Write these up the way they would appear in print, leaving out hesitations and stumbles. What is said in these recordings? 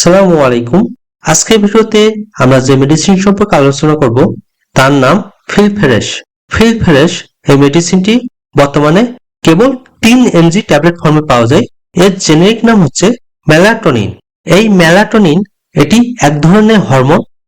আসসালামু আলাইকুম। আজকের ভিডিওতে আমরা যে মেডিসিন সম্পর্কে আলোচনা করব তার নাম ফিলফেরেশ। ফিলফেরেশ এই মেডিসিনটি বর্তমানে কেবল 3 mg ট্যাবলেট ফর্মে পাওয়া যায়। এর জেনেরিক নাম হচ্ছে মেলাটোনিন। এই মেলাটোনিন এটি এক ধরনের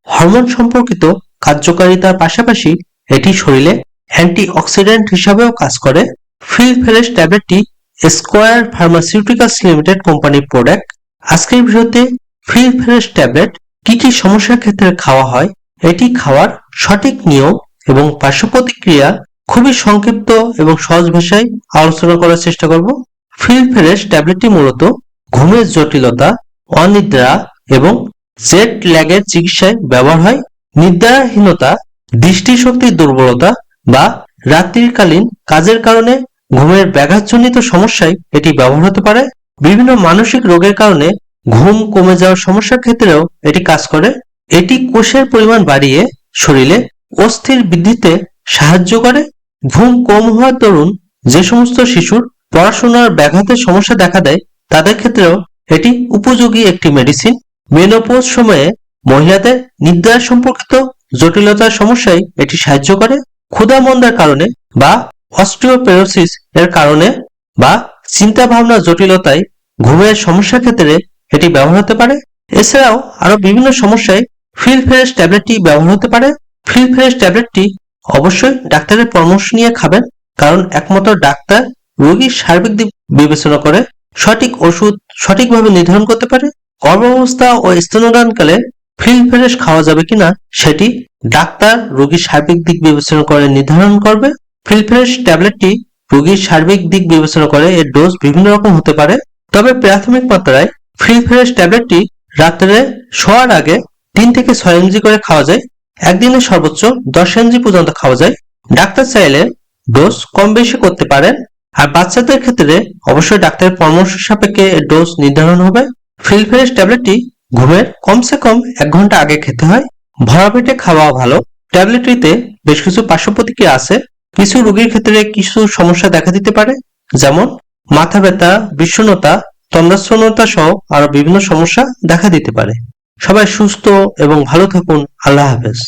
হরমোন সম্পর্কিত কার্যকারিতার পাশাপাশি এটি শরীরে অ্যান্টিঅক্সিডেন্ট হিসাবেও কাজ করে। ফিলফেরেশ ট্যাবলেটটি স্কয়ার ফার্মাসিউটিক্যালস লিমিটেড কোম্পানির প্রোডাক্ট। আজকের ভিডিওতে ফিলফেরেশ ট্যাবলেট কি কি সমস্যার ক্ষেত্রে খাওয়া হয়, এটি খাওয়ার সঠিক নিয়ম এবং পার্শ্ব প্রতিক্রিয়া খুবই সংক্ষিপ্ত এবং সহজ ভাষায় আলোচনা করার চেষ্টা করব। ফিলফেরেশ ট্যাবলেটটি মূলত ঘুমের জটিলতা, অনিদ্রা এবং জেট ল্যাগের চিকিৎসায় ব্যবহার হয়। নিদ্রাহীনতা, দৃষ্টিশক্তির দুর্বলতা বা রাত্রিকালীন কাজের কারণে ঘুমের ব্যাঘাতজনিত সমস্যায় এটি ব্যবহার হতে পারে। বিভিন্ন মানসিক রোগের কারণে ঘুম কমে যাওয়ার সমস্যার ক্ষেত্রেও এটি কাজ করে। এটি কোষের পরিমাণ বাড়িয়ে শরীরে অস্থির বৃদ্ধিতে সাহায্য করে। ঘুম কম হওয়ার দরুন যে সমস্ত শিশুর পড়াশোনার ব্যাঘাতের সমস্যা দেখা দেয় তাদের ক্ষেত্রেও এটি উপযোগী একটি মেডিসিন। মেনোপজ সময়ে মহিলাদের নিদ্রা সম্পর্কিত জটিলতার সমস্যায় এটি সাহায্য করে। ক্ষুধা মন্দার কারণে বা অস্টিওপোরোসিস এর কারণে বা চিন্তা ভাবনা জটিলতায় ঘুমের সমস্যার ক্ষেত্রে এটি ব্যবহার হতে পারে। এছাড়াও আরো বিভিন্ন সমস্যায় ফিলফেরেশ ট্যাবলেটটি ব্যবহার হতে পারে। ফিলফেরেশ ট্যাবলেটটি অবশ্যই ডাক্তারের পরামর্শ নিয়ে খাবেন, কারণ একমাত্র ডাক্তার রোগীর সার্বিক দিক বিবেচনা করে সঠিক ওষুধ সঠিকভাবে নির্ধারণ করতে পারে। গর্ভাবস্থা ও স্তন্যদানকালে ফিলফেরেশ খাওয়া যাবে কিনা সেটি ডাক্তার রোগীর সার্বিক দিক বিবেচনা করে নির্ধারণ করবে। ফিলফেরেশ ট্যাবলেটটি রোগীর সার্বিক দিক বিবেচনা করে এর ডোজ বিভিন্ন রকম হতে পারে, তবে প্রাথমিক মাত্রায় ফিলফেরেশ ট্যাবলেটটি রাত্রে শোয়ার আগে 3 থেকে 6 mg করে খাওয়া যায়। একদিনে সর্বোচ্চ 10 mg পর্যন্ত খাওয়া যায়। ডাক্তার চাইলে ডোজ কম বেশি করতে পারেন। আর বাচ্চাদের ক্ষেত্রে অবশ্যই ডাক্তারের পরামর্শ সাপেক্ষে এর ডোজ নির্ধারণ হবে। ফিলফেরেশ ট্যাবলেটটি ঘুমের কমসে কম 1 ঘন্টা আগে খেতে হয়। ভরা পেটে খাওয়া ভালো। ট্যাবলেটটিতে বেশ কিছু পার্শ্ব প্রতিক্রিয়া আছে। কিছু রোগীর ক্ষেত্রে কিছু সমস্যা দেখা দিতে পারে, যেমন মাথা ব্যথা, বিষণ্ণতা, তন্দ্রাচ্ছন্নতা সহ আরো বিভিন্ন সমস্যা দেখা দিতে পারে। সবাই সুস্থ এবং ভালো থাকুন। আল্লাহ হাফেজ।